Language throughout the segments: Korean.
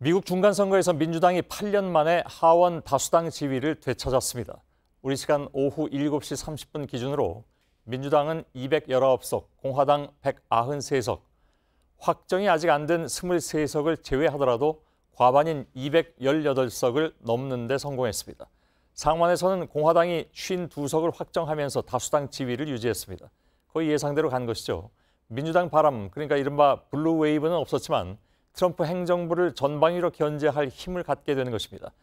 미국 중간선거에서 민주당이 8년 만에 하원 다수당 지위를 되찾았습니다. 우리 시간 오후 7시 30분 기준으로 민주당은 219석, 공화당 193석, 확정이 아직 안 된 23석을 제외하더라도 과반인 218석을 넘는 데 성공했습니다. 상원에서는 공화당이 52석을 확정하면서 다수당 지위를 유지했습니다. 거의 예상대로 간 것이죠. 민주당 바람, 그러니까 이른바 블루 웨이브는 없었지만 트럼프 행정부를 전방위로 견제할 힘을 갖게 되는 것입니다.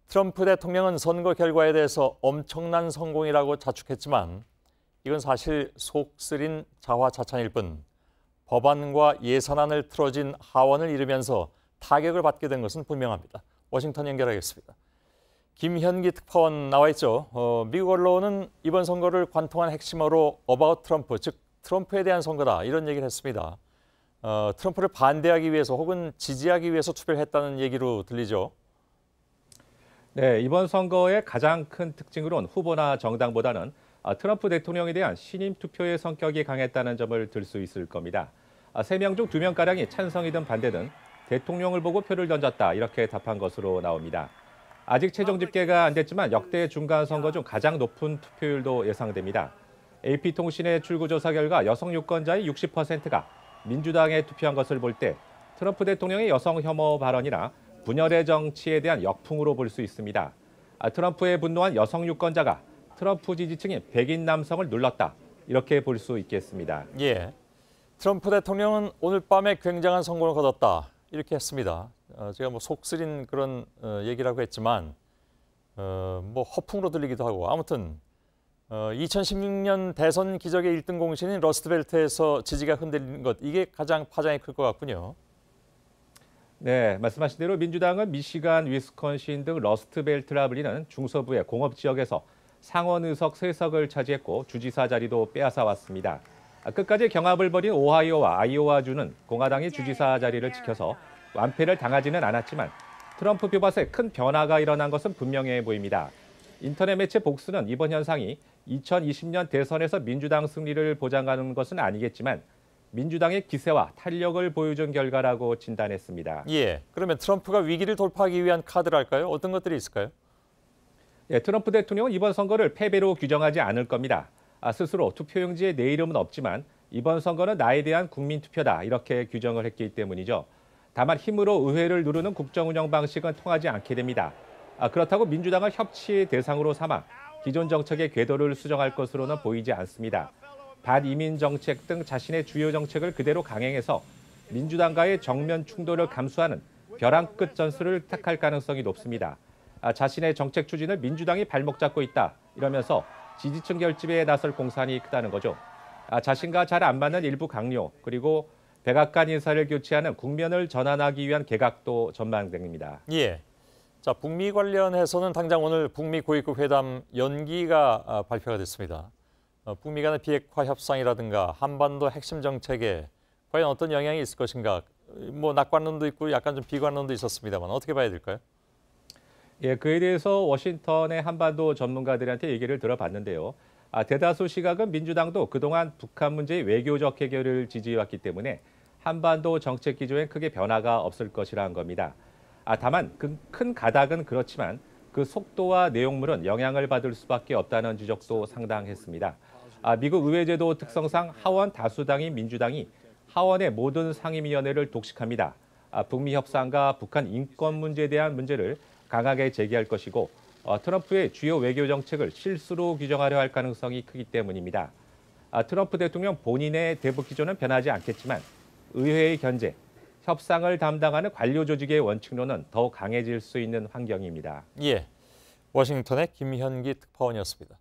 트럼프 대통령은 선거 결과에 대해서 엄청난 성공이라고 자축했지만 이건 사실 속 쓰린 자화자찬일 뿐 법안과 예산안을 틀어진 하원을 이루면서 타격을 받게 된 것은 분명합니다. 워싱턴 연결하겠습니다. 김현기 특파원 나와 있죠. 미국 언론은 이번 선거를 관통한 핵심어로 어바웃 트럼프, 즉 트럼프에 대한 선거다 이런 얘기를 했습니다. 트럼프를 반대하기 위해서 혹은 지지하기 위해서 투표를 했다는 얘기로 들리죠. 네, 이번 선거의 가장 큰 특징으로는 후보나 정당보다는 트럼프 대통령에 대한 신임 투표의 성격이 강했다는 점을 들 수 있을 겁니다. 3명 중 2명가량이 찬성이든 반대든 대통령을 보고 표를 던졌다 이렇게 답한 것으로 나옵니다. 아직 최종 집계가 안 됐지만 역대 중간 선거 중 가장 높은 투표율도 예상됩니다. AP통신의 출구조사 결과 여성 유권자의 60%가 민주당에 투표한 것을 볼 때 트럼프 대통령의 여성 혐오 발언이나 분열의 정치에 대한 역풍으로 볼 수 있습니다. 트럼프에 분노한 여성 유권자가 트럼프 지지층인 백인 남성을 눌렀다. 이렇게 볼 수 있겠습니다. 예, 트럼프 대통령은 오늘 밤에 굉장한 성공을 거뒀다. 이렇게 했습니다. 제가 속 쓰린 그런 얘기라고 했지만 허풍으로 들리기도 하고 아무튼 2016년 대선 기적의 1등 공신인 러스트벨트에서 지지가 흔들리는 것 이게 가장 파장이 클 것 같군요. 네, 말씀하신 대로 민주당은 미시간, 위스콘신 등 러스트벨트라 불리는 중서부의 공업 지역에서 상원 의석 3석을 차지했고 주지사 자리도 빼앗아 왔습니다. 끝까지 경합을 벌인 오하이오와 아이오와주는 공화당이 주지사 자리를 지켜서 완패를 당하지는 않았지만 트럼프 표밭에 큰 변화가 일어난 것은 분명해 보입니다. 인터넷 매체 복수는 이번 현상이 2020년 대선에서 민주당 승리를 보장하는 것은 아니겠지만 민주당의 기세와 탄력을 보여준 결과라고 진단했습니다. 예, 그러면 트럼프가 위기를 돌파하기 위한 카드랄까요? 어떤 것들이 있을까요? 예, 트럼프 대통령은 이번 선거를 패배로 규정하지 않을 겁니다. 스스로 투표용지에 내 이름은 없지만 이번 선거는 나에 대한 국민투표다 이렇게 규정을 했기 때문이죠. 다만 힘으로 의회를 누르는 국정운영 방식은 통하지 않게 됩니다. 그렇다고 민주당을 협치 대상으로 삼아 기존 정책의 궤도를 수정할 것으로는 보이지 않습니다. 반이민 정책 등 자신의 주요 정책을 그대로 강행해서 민주당과의 정면 충돌을 감수하는 벼랑 끝 전술을 택할 가능성이 높습니다. 자신의 정책 추진을 민주당이 발목 잡고 있다 이러면서 지지층 결집에 나설 공산이 크다는 거죠. 자신과 잘 안 맞는 일부 강요 그리고 백악관 인사를 교체하는 국면을 전환하기 위한 개각도 전망됩니다. 예. 자, 북미 관련해서는 당장 오늘 북미 고위급 회담 연기가 발표가 됐습니다. 북미 간의 비핵화 협상이라든가 한반도 핵심 정책에 과연 어떤 영향이 있을 것인가? 낙관론도 있고 약간 좀 비관론도 있었습니다만 어떻게 봐야 될까요? 예, 그에 대해서 워싱턴의 한반도 전문가들한테 얘기를 들어봤는데요. 대다수 시각은 민주당도 그동안 북한 문제의 외교적 해결을 지지해왔기 때문에 한반도 정책 기조에 크게 변화가 없을 것이라는 겁니다. 다만 그 큰 가닥은 그렇지만 그 속도와 내용물은 영향을 받을 수밖에 없다는 지적도 상당했습니다. 미국 의회제도 특성상 하원 다수당인 민주당이 하원의 모든 상임위원회를 독식합니다. 북미 협상과 북한 인권 문제에 대한 문제를 강하게 제기할 것이고 트럼프의 주요 외교 정책을 실수로 규정하려 할 가능성이 크기 때문입니다. 트럼프 대통령 본인의 대북 기조는 변하지 않겠지만 의회의 견제, 협상을 담당하는 관료 조직의 원칙론은 더욱 강해질 수 있는 환경입니다. 예, 워싱턴의 김현기 특파원이었습니다.